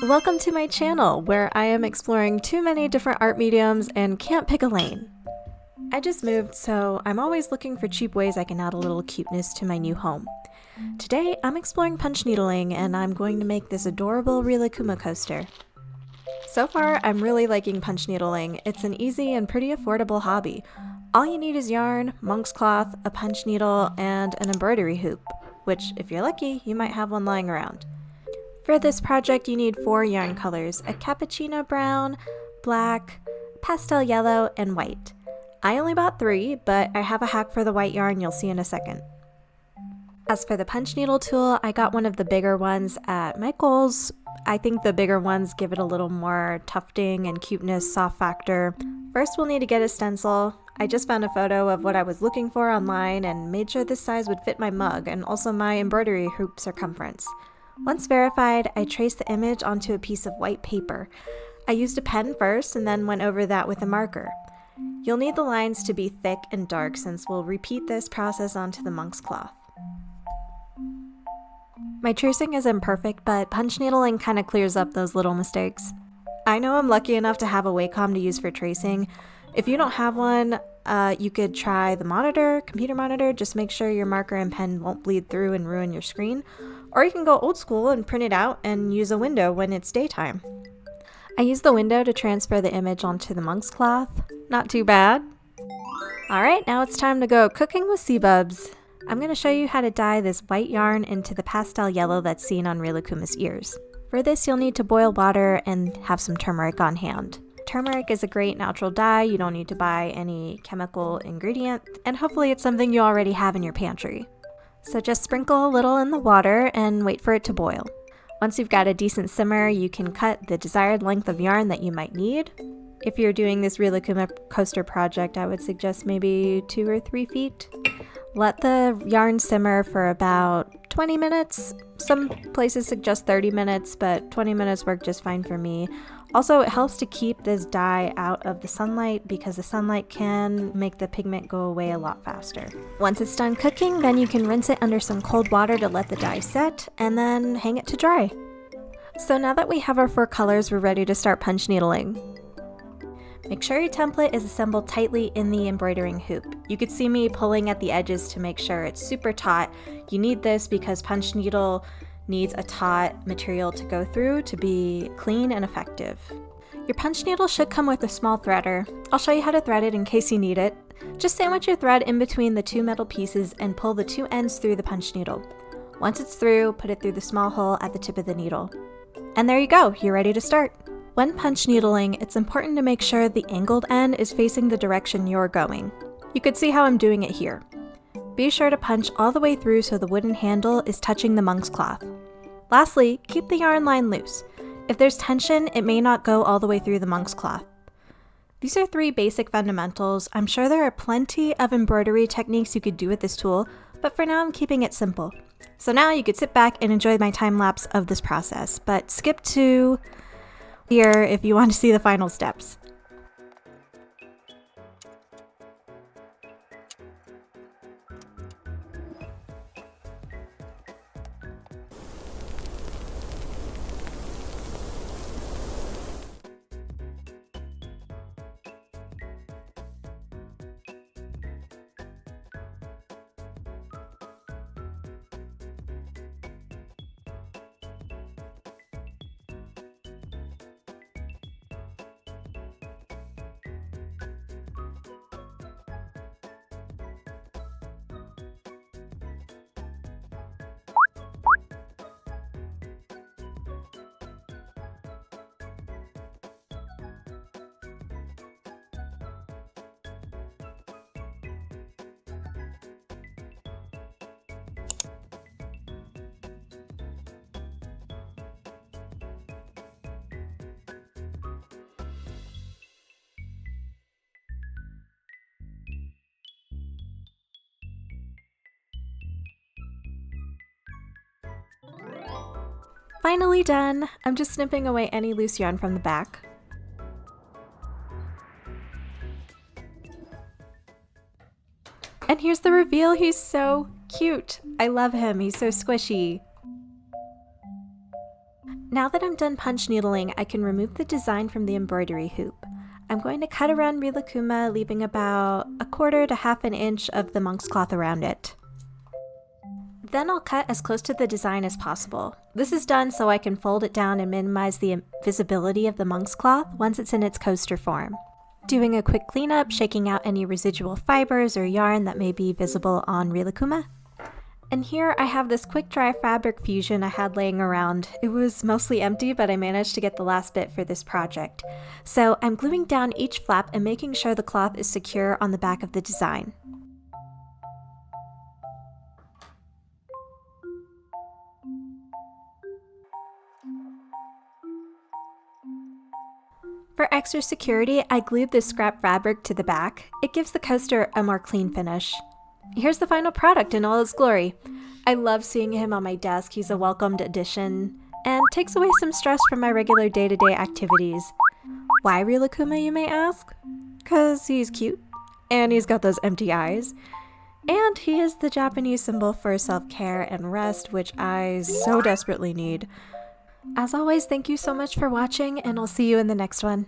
Welcome to my channel, where I am exploring too many different art mediums and can't pick a lane. I just moved, so I'm always looking for cheap ways I can add a little cuteness to my new home. Today, I'm exploring punch needling, and I'm going to make this adorable Rilakkuma coaster. So far, I'm really liking punch needling. It's an easy and pretty affordable hobby. All you need is yarn, monk's cloth, a punch needle, and an embroidery hoop, which, if you're lucky, you might have one lying around. For this project, you need 4 yarn colors: a cappuccino brown, black, pastel yellow, and white. I only bought 3, but I have a hack for the white yarn you'll see in a second. As for the punch needle tool, I got one of the bigger ones at Michael's. I think the bigger ones give it a little more tufting and cuteness soft factor. First, we'll need to get a stencil. I just found a photo of what I was looking for online and made sure this size would fit my mug and also my embroidery hoop circumference. Once verified, I traced the image onto a piece of white paper. I used a pen first and then went over that with a marker. You'll need the lines to be thick and dark since we'll repeat this process onto the monk's cloth. My tracing isn't perfect, but punch needling kind of clears up those little mistakes. I know I'm lucky enough to have a Wacom to use for tracing. If you don't have one, you could try the computer monitor. Just make sure your marker and pen won't bleed through and ruin your screen. Or you can go old school and print it out and use a window when it's daytime. I used the window to transfer the image onto the monk's cloth. Not too bad. Alright, now it's time to go cooking with sea-bubs. I'm going to show you how to dye this white yarn into the pastel yellow that's seen on Rilakkuma's ears. For this, you'll need to boil water and have some turmeric on hand. Turmeric is a great natural dye. You don't need to buy any chemical ingredient, and hopefully it's something you already have in your pantry. So just sprinkle a little in the water and wait for it to boil. Once you've got a decent simmer, you can cut the desired length of yarn that you might need. If you're doing this Rilakkuma coaster project, I would suggest maybe 2 or 3 feet. Let the yarn simmer for about 20 minutes. Some places suggest 30 minutes, but 20 minutes work just fine for me. Also, it helps to keep this dye out of the sunlight because the sunlight can make the pigment go away a lot faster. Once it's done cooking, then you can rinse it under some cold water to let the dye set, and then hang it to dry. So now that we have our 4 colors, we're ready to start punch needling. Make sure your template is assembled tightly in the embroidering hoop. You could see me pulling at the edges to make sure it's super taut. You need this because punch needle needs a taut material to go through to be clean and effective. Your punch needle should come with a small threader. I'll show you how to thread it in case you need it. Just sandwich your thread in between the 2 metal pieces and pull the 2 ends through the punch needle. Once it's through, put it through the small hole at the tip of the needle. And there you go, you're ready to start. When punch needling, it's important to make sure the angled end is facing the direction you're going. You could see how I'm doing it here. Be sure to punch all the way through so the wooden handle is touching the monk's cloth. Lastly, keep the yarn line loose. If there's tension, it may not go all the way through the monk's cloth. These are 3 basic fundamentals. I'm sure there are plenty of embroidery techniques you could do with this tool, but for now I'm keeping it simple. So now you could sit back and enjoy my time lapse of this process, but skip to here if you want to see the final steps. Finally done! I'm just snipping away any loose yarn from the back. And here's the reveal. He's so cute. I love him. He's so squishy. Now that I'm done punch needling, I can remove the design from the embroidery hoop. I'm going to cut around Rilakkuma, leaving about 1/4 to 1/2 inch of the monk's cloth around it. Then I'll cut as close to the design as possible. This is done so I can fold it down and minimize the visibility of the monk's cloth once it's in its coaster form. Doing a quick cleanup, shaking out any residual fibers or yarn that may be visible on Rilakkuma. And here I have this quick dry fabric fusion I had laying around. It was mostly empty, but I managed to get the last bit for this project. So I'm gluing down each flap and making sure the cloth is secure on the back of the design. For extra security, I glued this scrap fabric to the back. It gives the coaster a more clean finish. Here's the final product in all its glory. I love seeing him on my desk. He's a welcomed addition and takes away some stress from my regular day-to-day activities. Why Rilakkuma, you may ask? 'Cause he's cute, and he's got those empty eyes, and he is the Japanese symbol for self-care and rest, which I so desperately need. As always, thank you so much for watching, and I'll see you in the next one.